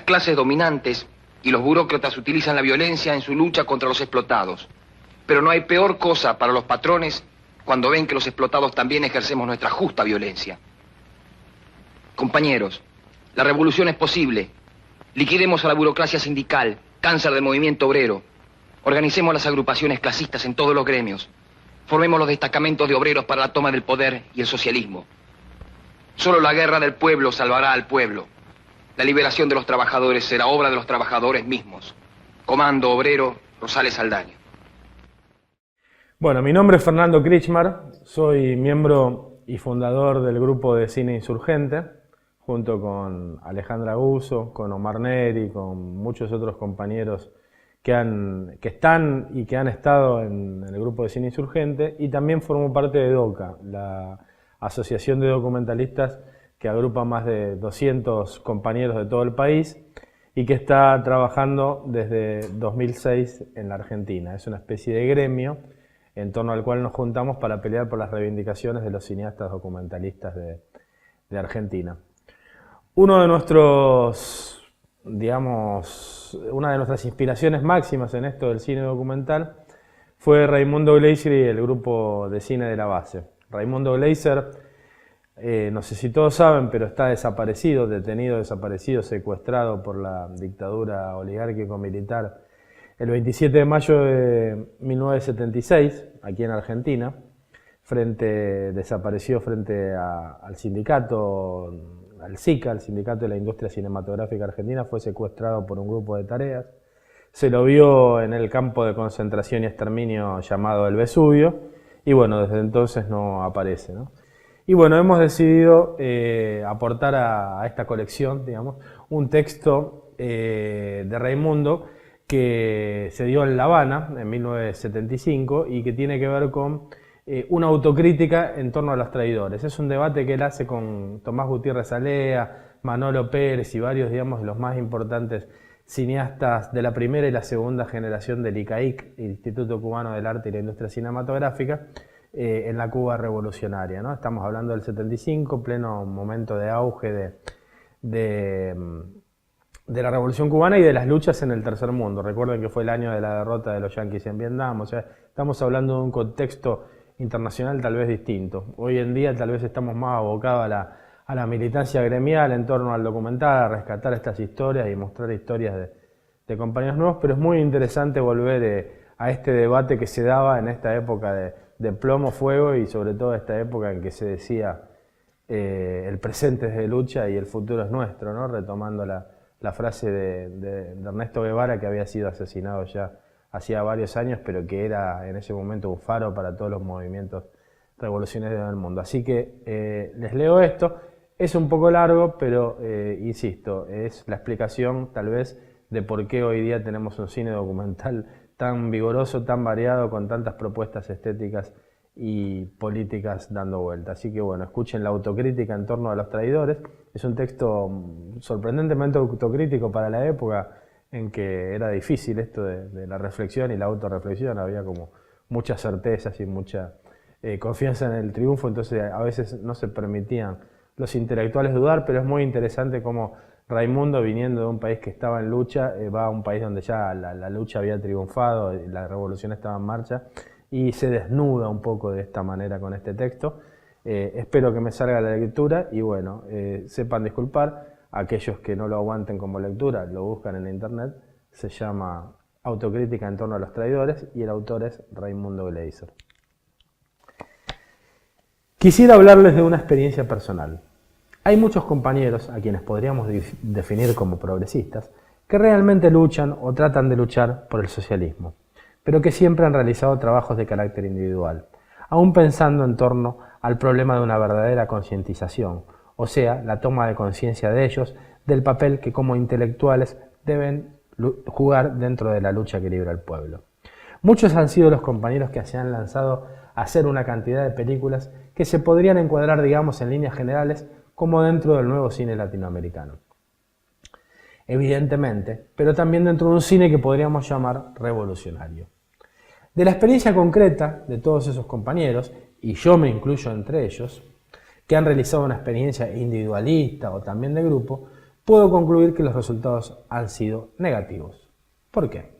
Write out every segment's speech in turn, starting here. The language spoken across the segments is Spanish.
clases dominantes y los burócratas utilizan la violencia en su lucha contra los explotados. Pero no hay peor cosa para los patrones cuando ven que los explotados también ejercemos nuestra justa violencia. Compañeros, la revolución es posible. Liquidemos a la burocracia sindical, cáncer del movimiento obrero. Organicemos las agrupaciones clasistas en todos los gremios. Formemos los destacamentos de obreros para la toma del poder y el socialismo. Solo la guerra del pueblo salvará al pueblo. La liberación de los trabajadores será obra de los trabajadores mismos. Comando Obrero, Rosales Saldaña. Bueno, mi nombre es Fernando Kretschmar, soy miembro y fundador del grupo de cine Insurgente, junto con Alejandra Guzzo, con Omar Neri, con muchos otros compañeros que están y que han estado en el grupo de cine Insurgente, y también formo parte de DOCA, la asociación de documentalistas que agrupa más de 200 compañeros de todo el país y que está trabajando desde 2006 en la Argentina. Es una especie de gremio en torno al cual nos juntamos para pelear por las reivindicaciones de los cineastas documentalistas de Argentina. Una de nuestras inspiraciones máximas en esto del cine documental fue Raimundo Gleiser y el grupo de cine de la base. Raimundo Gleiser, no sé si todos saben, pero está desaparecido, desaparecido, secuestrado por la dictadura oligárquico-militar el 27 de mayo de 1976, aquí en Argentina. Desapareció frente al sindicato, al SICA, el Sindicato de la Industria Cinematográfica Argentina. Fue secuestrado por un grupo de tareas. Se lo vio en el campo de concentración y exterminio llamado el Vesubio, y bueno, desde entonces no aparece, ¿no? Y bueno, hemos decidido aportar a esta colección, digamos, un texto de Raimundo que se dio en La Habana en 1975 y que tiene que ver con una autocrítica en torno a los traidores. Es un debate que él hace con Tomás Gutiérrez Alea, Manolo Pérez y varios, digamos, de los más importantes cineastas de la primera y la segunda generación del ICAIC, Instituto Cubano del Arte y la Industria Cinematográfica, en la Cuba revolucionaria, ¿no? Estamos hablando del 75, pleno momento de auge de la Revolución Cubana y de las luchas en el tercer mundo. Recuerden que fue el año de la derrota de los yanquis en Vietnam, o sea, estamos hablando de un contexto internacional tal vez distinto. Hoy en día tal vez estamos más abocados a la militancia gremial en torno al documental, a rescatar estas historias y mostrar historias de compañeros nuevos, pero es muy interesante volver a este debate que se daba en esta época de plomo, fuego, y sobre todo esta época en que se decía el presente es de lucha y el futuro es nuestro, ¿no? Retomando la frase de Ernesto Guevara, que había sido asesinado ya hacía varios años, pero que era en ese momento un faro para todos los movimientos revolucionarios del mundo. Así que les leo esto. Es un poco largo, pero insisto, es la explicación tal vez de por qué hoy día tenemos un cine documental tan vigoroso, tan variado, con tantas propuestas estéticas y políticas dando vuelta. Así que bueno, escuchen la autocrítica en torno a los traidores. Es un texto sorprendentemente autocrítico para la época en que era difícil esto de la reflexión y la autorreflexión. Había como muchas certezas y mucha confianza en el triunfo, entonces a veces no se permitían los intelectuales dudar, pero es muy interesante cómo Raimundo, viniendo de un país que estaba en lucha, va a un país donde ya la lucha había triunfado, la revolución estaba en marcha, y se desnuda un poco de esta manera con este texto. Espero que me salga la lectura y bueno, sepan disculpar a aquellos que no lo aguanten como lectura, lo buscan en internet. Se llama Autocrítica en torno a los traidores y el autor es Raimundo Gleiser. Quisiera hablarles de una experiencia personal. Hay muchos compañeros a quienes podríamos definir como progresistas que realmente luchan o tratan de luchar por el socialismo, pero que siempre han realizado trabajos de carácter individual, aún pensando en torno al problema de una verdadera concientización, o sea, la toma de conciencia de ellos del papel que como intelectuales deben jugar dentro de la lucha que libra el pueblo. Muchos han sido los compañeros que se han lanzado a hacer una cantidad de películas que se podrían encuadrar, digamos, en líneas generales, como dentro del nuevo cine latinoamericano. Evidentemente, pero también dentro de un cine que podríamos llamar revolucionario. De la experiencia concreta de todos esos compañeros, y yo me incluyo entre ellos, que han realizado una experiencia individualista o también de grupo, puedo concluir que los resultados han sido negativos. ¿Por qué?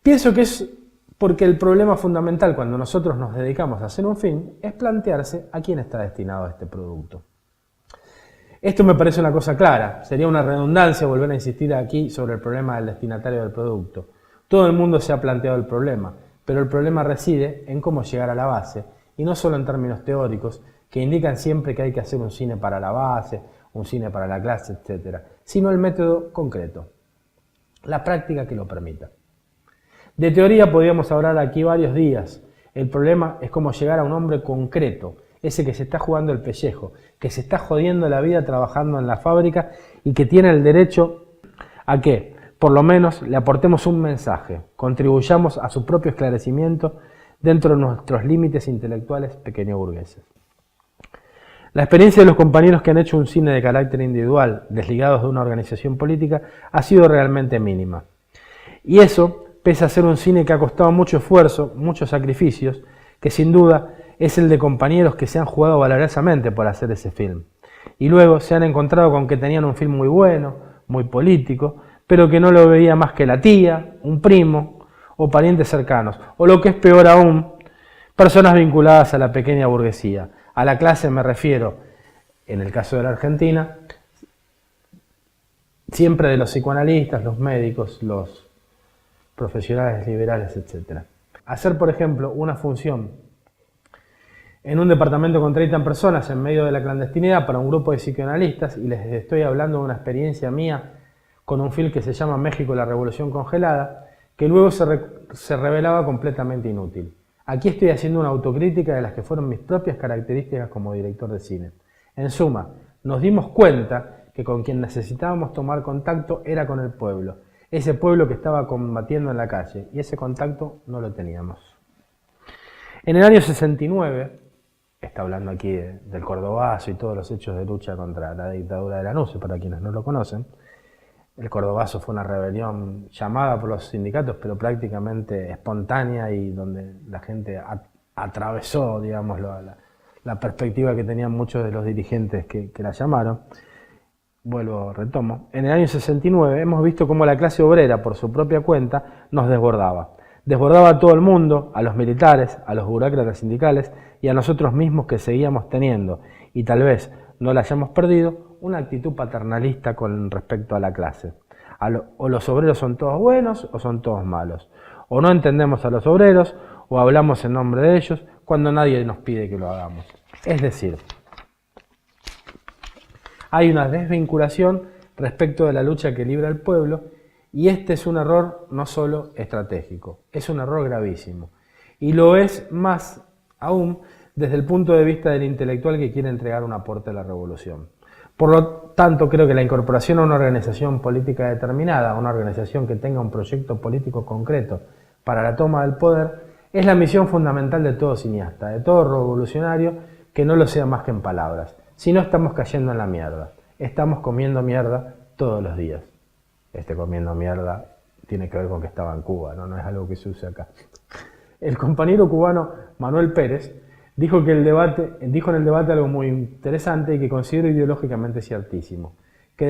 Pienso que es porque el problema fundamental cuando nosotros nos dedicamos a hacer un film es plantearse a quién está destinado este producto. Esto me parece una cosa clara, sería una redundancia volver a insistir aquí sobre el problema del destinatario del producto. Todo el mundo se ha planteado el problema, pero el problema reside en cómo llegar a la base, y no solo en términos teóricos, que indican siempre que hay que hacer un cine para la base, un cine para la clase, etc., sino el método concreto, la práctica que lo permita. De teoría podríamos hablar aquí varios días. El problema es cómo llegar a un hombre concreto, ese que se está jugando el pellejo, que se está jodiendo la vida trabajando en la fábrica y que tiene el derecho a que, por lo menos, le aportemos un mensaje, contribuyamos a su propio esclarecimiento dentro de nuestros límites intelectuales pequeño burgueses. La experiencia de los compañeros que han hecho un cine de carácter individual, desligados de una organización política, ha sido realmente mínima. Y eso, pese a ser un cine que ha costado mucho esfuerzo, muchos sacrificios, que sin duda es el de compañeros que se han jugado valerosamente por hacer ese film. Y luego se han encontrado con que tenían un film muy bueno, muy político, pero que no lo veía más que la tía, un primo o parientes cercanos, o lo que es peor aún, personas vinculadas a la pequeña burguesía. A la clase me refiero, en el caso de la Argentina, siempre de los psicoanalistas, los médicos, los profesionales liberales, etc. Hacer, por ejemplo, una función en un departamento con 30 personas en medio de la clandestinidad para un grupo de psicoanalistas, y les estoy hablando de una experiencia mía con un film que se llama México, la Revolución Congelada, que luego se revelaba completamente inútil. Aquí estoy haciendo una autocrítica de las que fueron mis propias características como director de cine. En suma, nos dimos cuenta que con quien necesitábamos tomar contacto era con el pueblo, ese pueblo que estaba combatiendo en la calle, y ese contacto no lo teníamos. En el año 69, está hablando aquí del Cordobazo y todos los hechos de lucha contra la dictadura de Lanús, para quienes no lo conocen. El Cordobazo fue una rebelión llamada por los sindicatos, pero prácticamente espontánea, y donde la gente atravesó, digamos, la perspectiva que tenían muchos de los dirigentes que la llamaron. Retomo. En el año 69 hemos visto cómo la clase obrera, por su propia cuenta, nos desbordaba. Desbordaba a todo el mundo, a los militares, a los burócratas sindicales y a nosotros mismos, que seguíamos teniendo, y tal vez no la hayamos perdido, una actitud paternalista con respecto a la clase. O los obreros son todos buenos o son todos malos. O no entendemos a los obreros o hablamos en nombre de ellos cuando nadie nos pide que lo hagamos. Es decir, hay una desvinculación respecto de la lucha que libra el pueblo, y este es un error no solo estratégico, es un error gravísimo. Y lo es más aún desde el punto de vista del intelectual que quiere entregar un aporte a la revolución. Por lo tanto, creo que la incorporación a una organización política determinada, a una organización que tenga un proyecto político concreto para la toma del poder, es la misión fundamental de todo cineasta, de todo revolucionario, que no lo sea más que en palabras. Si no, estamos cayendo en la mierda. Estamos comiendo mierda todos los días. Comiendo mierda tiene que ver con que estaba en Cuba, no es algo que se use acá. El compañero cubano Manuel Pérez dijo en el debate algo muy interesante y que considero ideológicamente ciertísimo, que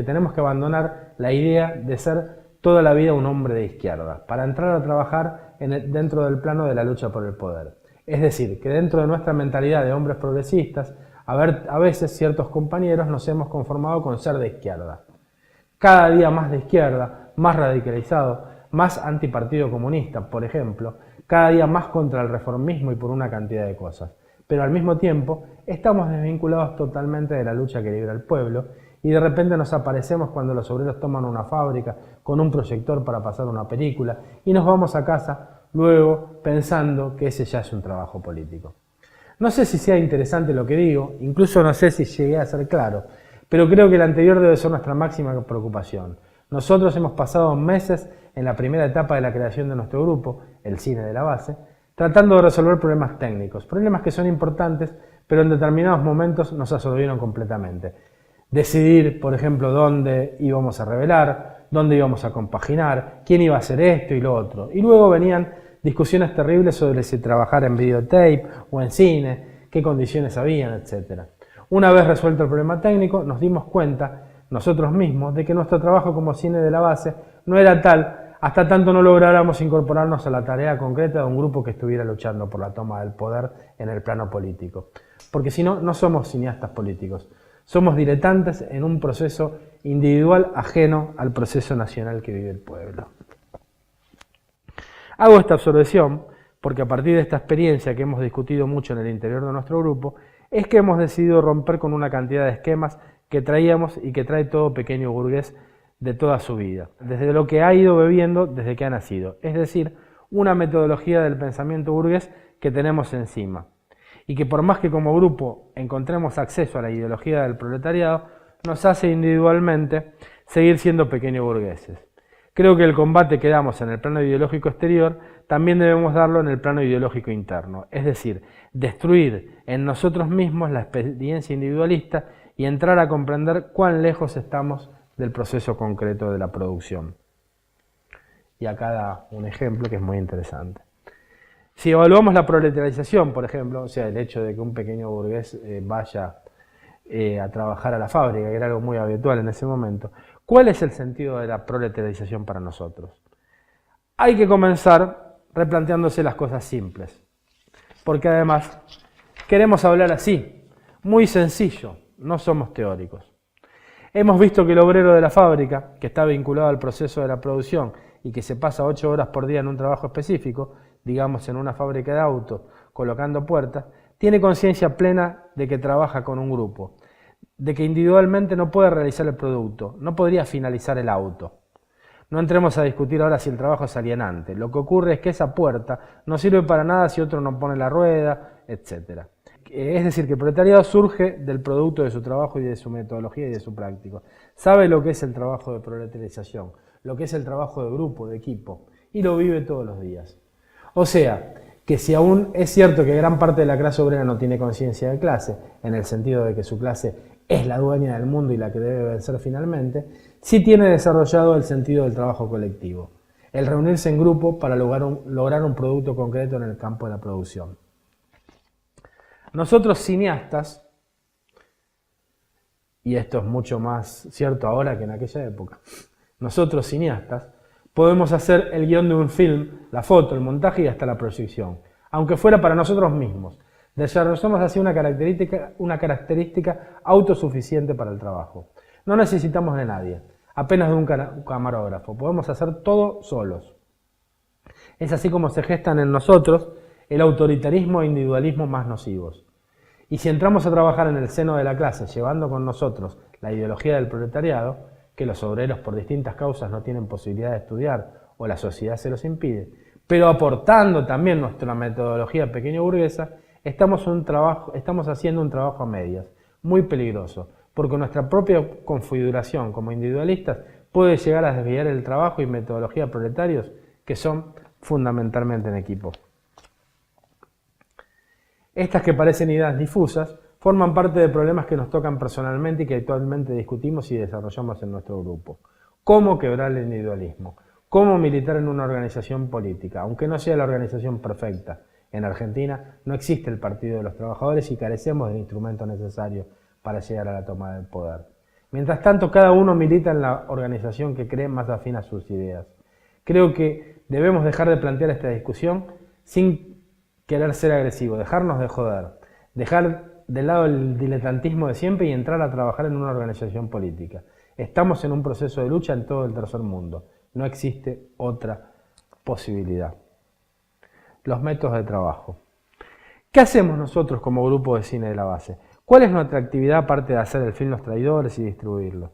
tenemos que abandonar la idea de ser toda la vida un hombre de izquierda para entrar a trabajar dentro del plano de la lucha por el poder. Es decir, que dentro de nuestra mentalidad de hombres progresistas, a veces ciertos compañeros nos hemos conformado con ser de izquierda. Cada día más de izquierda, más radicalizado, más antipartido comunista, por ejemplo, cada día más contra el reformismo y por una cantidad de cosas. Pero al mismo tiempo estamos desvinculados totalmente de la lucha que libra el pueblo, y de repente nos aparecemos cuando los obreros toman una fábrica con un proyector para pasar una película, y nos vamos a casa luego pensando que ese ya es un trabajo político. No sé si sea interesante lo que digo, incluso no sé si llegué a ser claro, pero creo que el anterior debe ser nuestra máxima preocupación. Nosotros hemos pasado meses en la primera etapa de la creación de nuestro grupo, el cine de la base, tratando de resolver problemas técnicos, problemas que son importantes, pero en determinados momentos nos absorbieron completamente. Decidir, por ejemplo, dónde íbamos a revelar, dónde íbamos a compaginar, quién iba a hacer esto y lo otro. Y luego venían discusiones terribles sobre si trabajar en videotape o en cine, qué condiciones habían, etc. Una vez resuelto el problema técnico, nos dimos cuenta nosotros mismos, de que nuestro trabajo como cine de la base no era tal hasta tanto no lográramos incorporarnos a la tarea concreta de un grupo que estuviera luchando por la toma del poder en el plano político. Porque si no, no somos cineastas políticos, somos diletantes en un proceso individual ajeno al proceso nacional que vive el pueblo. Hago esta observación porque a partir de esta experiencia que hemos discutido mucho en el interior de nuestro grupo, es que hemos decidido romper con una cantidad de esquemas que traíamos y que trae todo pequeño burgués de toda su vida, desde lo que ha ido bebiendo desde que ha nacido, es decir, una metodología del pensamiento burgués que tenemos encima, y que por más que como grupo encontremos acceso a la ideología del proletariado, nos hace individualmente seguir siendo pequeños burgueses. Creo que el combate que damos en el plano ideológico exterior también debemos darlo en el plano ideológico interno, es decir, destruir en nosotros mismos la experiencia individualista y entrar a comprender cuán lejos estamos del proceso concreto de la producción. Y acá da un ejemplo que es muy interesante. Si evaluamos la proletarización, por ejemplo, o sea, el hecho de que un pequeño burgués vaya a trabajar a la fábrica, que era algo muy habitual en ese momento, ¿cuál es el sentido de la proletarización para nosotros? Hay que comenzar replanteándose las cosas simples, porque además queremos hablar así, muy sencillo, no somos teóricos. Hemos visto que el obrero de la fábrica, que está vinculado al proceso de la producción y que se pasa 8 horas por día en un trabajo específico, digamos en una fábrica de autos, colocando puertas, tiene conciencia plena de que trabaja con un grupo, de que individualmente no puede realizar el producto, no podría finalizar el auto. No entremos a discutir ahora si el trabajo es alienante. Lo que ocurre es que esa puerta no sirve para nada si otro no pone la rueda, etc. Es decir, que el proletariado surge del producto de su trabajo y de su metodología y de su práctica. Sabe lo que es el trabajo de proletarización, lo que es el trabajo de grupo, de equipo, y lo vive todos los días. O sea, que si aún es cierto que gran parte de la clase obrera no tiene conciencia de clase, en el sentido de que su clase es la dueña del mundo y la que debe vencer finalmente, sí tiene desarrollado el sentido del trabajo colectivo, el reunirse en grupo para lograr un producto concreto en el campo de la producción. Nosotros cineastas, y esto es mucho más cierto ahora que en aquella época, nosotros cineastas podemos hacer el guión de un film, la foto, el montaje y hasta la proyección, aunque fuera para nosotros mismos. Desarrollamos así una característica autosuficiente para el trabajo. No necesitamos de nadie, apenas de un camarógrafo, podemos hacer todo solos. Es así como se gestan en nosotros el autoritarismo e individualismo más nocivos. Y si entramos a trabajar en el seno de la clase, llevando con nosotros la ideología del proletariado, que los obreros por distintas causas no tienen posibilidad de estudiar o la sociedad se los impide, pero aportando también nuestra metodología pequeño burguesa, estamos haciendo un trabajo a medias, muy peligroso, porque nuestra propia configuración como individualistas puede llegar a desviar el trabajo y metodología proletarios que son fundamentalmente en equipo. Estas que parecen ideas difusas forman parte de problemas que nos tocan personalmente y que actualmente discutimos y desarrollamos en nuestro grupo. ¿Cómo quebrar el individualismo? ¿Cómo militar en una organización política? Aunque no sea la organización perfecta. En Argentina no existe el Partido de los Trabajadores y carecemos del instrumento necesario para llegar a la toma del poder. Mientras tanto, cada uno milita en la organización que cree más afín a sus ideas. Creo que debemos dejar de plantear esta discusión sin querer ser agresivo, dejarnos de joder, dejar de lado el diletantismo de siempre y entrar a trabajar en una organización política. Estamos en un proceso de lucha en todo el tercer mundo. No existe otra posibilidad. Los métodos de trabajo. ¿Qué hacemos nosotros como grupo de cine de la base? ¿Cuál es nuestra actividad aparte de hacer el film Los Traidores y distribuirlo?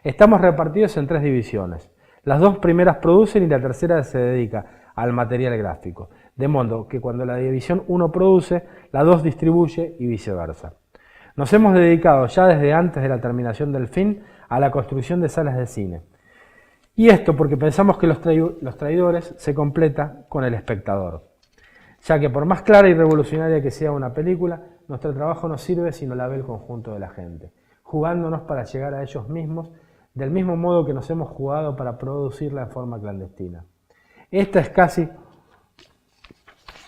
Estamos repartidos en 3 divisiones. Las 2 primeras producen y la tercera se dedica al material gráfico. De modo que cuando la división 1 produce, la 2 distribuye y viceversa. Nos hemos dedicado ya desde antes de la terminación del film a la construcción de salas de cine. Y esto porque pensamos que Los Traidores se completa con El Espectador, ya que por más clara y revolucionaria que sea una película, nuestro trabajo no sirve si no la ve el conjunto de la gente, jugándonos para llegar a ellos mismos del mismo modo que nos hemos jugado para producirla en forma clandestina. Esta es casi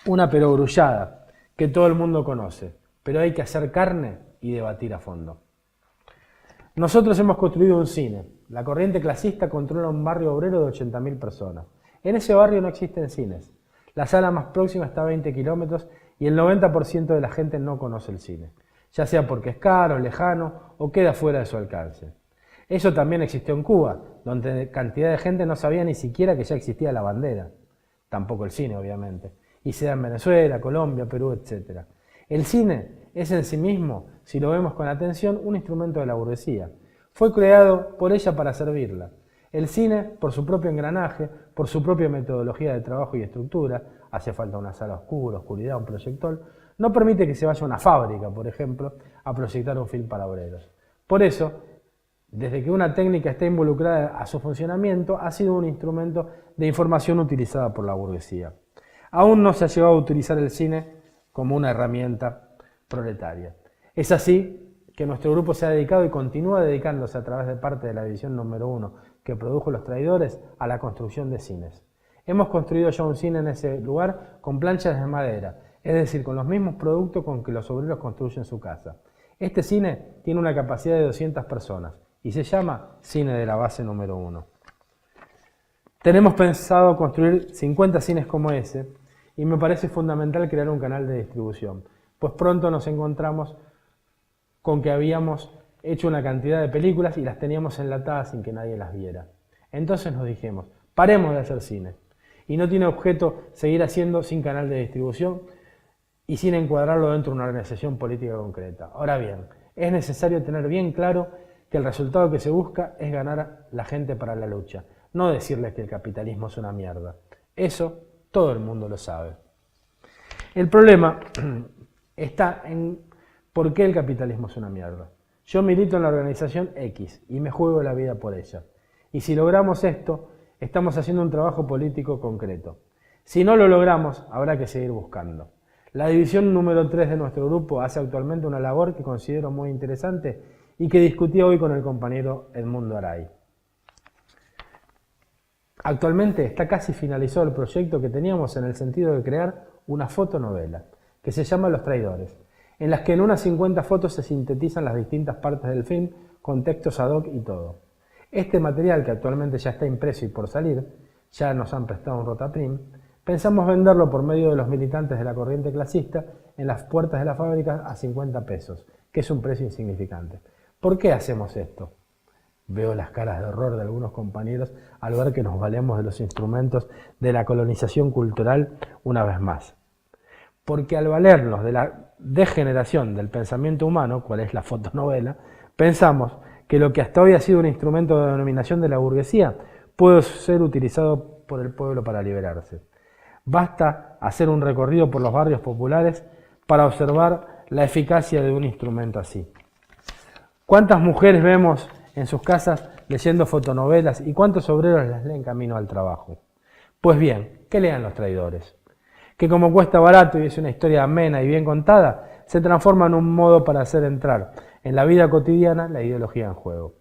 una perogrullada que todo el mundo conoce, pero hay que hacer carne y debatir a fondo. Nosotros hemos construido un cine. La corriente clasista controla un barrio obrero de 80.000 personas. En ese barrio no existen cines. La sala más próxima está a 20 kilómetros y el 90% de la gente no conoce el cine, ya sea porque es caro, lejano o queda fuera de su alcance. Eso también existió en Cuba, donde cantidad de gente no sabía ni siquiera que ya existía la bandera. Tampoco el cine, obviamente. Y se da en Venezuela, Colombia, Perú, etc. El cine es en sí mismo, si lo vemos con atención, un instrumento de la burguesía. Fue creado por ella para servirla. El cine, por su propio engranaje, por su propia metodología de trabajo y estructura, hace falta una sala oscura, oscuridad, un proyector, no permite que se vaya a una fábrica, por ejemplo, a proyectar un film para obreros. Por eso, desde que una técnica está involucrada a su funcionamiento, ha sido un instrumento de información utilizada por la burguesía. Aún no se ha llegado a utilizar el cine como una herramienta proletaria. Es así que nuestro grupo se ha dedicado y continúa dedicándose a través de parte de la división número 1 que produjo Los Traidores a la construcción de cines. Hemos construido ya un cine en ese lugar con planchas de madera, es decir, con los mismos productos con que los obreros construyen su casa. Este cine tiene una capacidad de 200 personas y se llama Cine de la Base número 1. Tenemos pensado construir 50 cines como ese y me parece fundamental crear un canal de distribución, pues pronto nos encontramos con que habíamos hecho una cantidad de películas y las teníamos enlatadas sin que nadie las viera. Entonces nos dijimos, paremos de hacer cine. Y no tiene objeto seguir haciendo sin canal de distribución y sin encuadrarlo dentro de una organización política concreta. Ahora bien, es necesario tener bien claro que el resultado que se busca es ganar a la gente para la lucha, no decirles que el capitalismo es una mierda. Eso todo el mundo lo sabe. El problema está en por qué el capitalismo es una mierda. Yo milito en la organización X y me juego la vida por ella. Y si logramos esto, estamos haciendo un trabajo político concreto. Si no lo logramos, habrá que seguir buscando. La división número 3 de nuestro grupo hace actualmente una labor que considero muy interesante y que discutí hoy con el compañero Edmundo Aray. Actualmente está casi finalizado el proyecto que teníamos en el sentido de crear una fotonovela, que se llama Los Traidores, en las que en unas 50 fotos se sintetizan las distintas partes del film con textos ad hoc y todo. Este material, que actualmente ya está impreso y por salir, ya nos han prestado un rotaprim, pensamos venderlo por medio de los militantes de la corriente clasista en las puertas de la fábrica a 50 pesos, que es un precio insignificante. ¿Por qué hacemos esto? Veo las caras de horror de algunos compañeros al ver que nos valemos de los instrumentos de la colonización cultural una vez más. Porque al valernos de la degeneración del pensamiento humano, cual es la fotonovela, pensamos que lo que hasta hoy ha sido un instrumento de dominación de la burguesía puede ser utilizado por el pueblo para liberarse. Basta hacer un recorrido por los barrios populares para observar la eficacia de un instrumento así. ¿Cuántas mujeres vemos en sus casas leyendo fotonovelas y cuántos obreros las leen camino al trabajo? Pues bien, que lean Los Traidores, que como cuesta barato y es una historia amena y bien contada, se transforma en un modo para hacer entrar en la vida cotidiana la ideología en juego.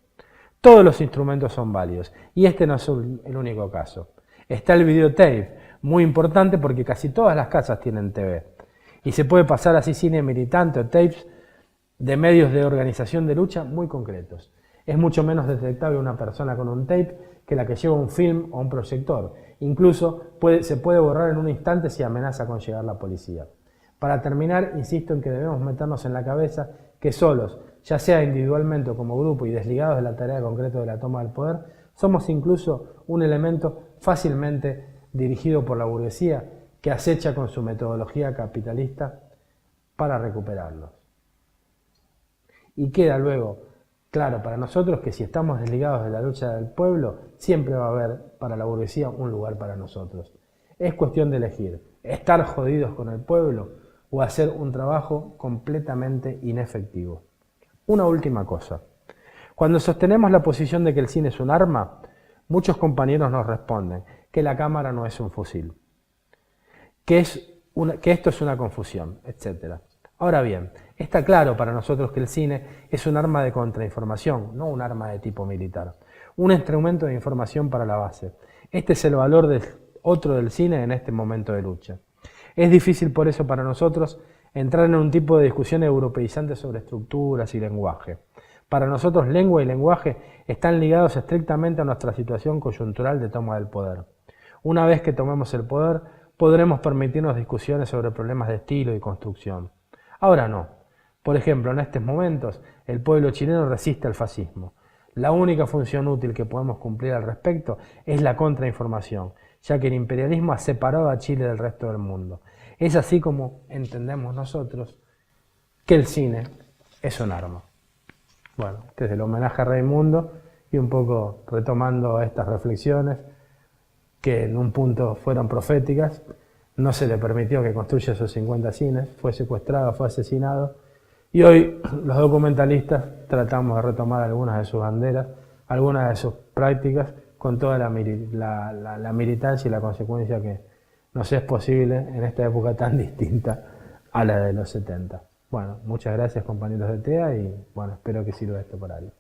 Todos los instrumentos son válidos y este no es el único caso. Está el videotape, muy importante porque casi todas las casas tienen TV y se puede pasar así cine militante o tapes de medios de organización de lucha muy concretos. Es mucho menos detectable una persona con un tape que la que lleva un film o un proyector. Incluso se puede borrar en un instante si amenaza con llegar la policía. Para terminar, insisto en que debemos meternos en la cabeza que solos, ya sea individualmente o como grupo y desligados de la tarea concreta de la toma del poder, somos incluso un elemento fácilmente dirigido por la burguesía que acecha con su metodología capitalista para recuperarlos. Y queda luego claro para nosotros que si estamos desligados de la lucha del pueblo, siempre va a haber para la burguesía un lugar para nosotros. Es cuestión de elegir, estar jodidos con el pueblo o hacer un trabajo completamente inefectivo. Una última cosa. Cuando sostenemos la posición de que el cine es un arma, muchos compañeros nos responden que la cámara no es un fusil, que esto es una confusión, etc. Ahora bien, está claro para nosotros que el cine es un arma de contrainformación, no un arma de tipo militar, un instrumento de información para la base. Este es el valor otro del cine en este momento de lucha. Es difícil por eso para nosotros entrar en un tipo de discusión europeizante sobre estructuras y lenguaje, Para nosotros, lengua y lenguaje están ligados estrictamente a nuestra situación coyuntural de toma del poder. Una vez que tomemos el poder, podremos permitirnos discusiones sobre problemas de estilo y construcción. Ahora no. Por ejemplo, en estos momentos, el pueblo chileno resiste al fascismo. La única función útil que podemos cumplir al respecto es la contrainformación, ya que el imperialismo ha separado a Chile del resto del mundo. Es así como entendemos nosotros que el cine es un arma. Bueno, este es el homenaje a Raimundo y un poco retomando estas reflexiones que en un punto fueron proféticas. No se le permitió que construya esos 50 cines, fue secuestrado, fue asesinado. Y hoy los documentalistas tratamos de retomar algunas de sus banderas, algunas de sus prácticas, con toda la militancia y la consecuencia que nos es posible en esta época tan distinta a la de los 70. Bueno, muchas gracias compañeros de TEA y bueno, espero que sirva esto para algo.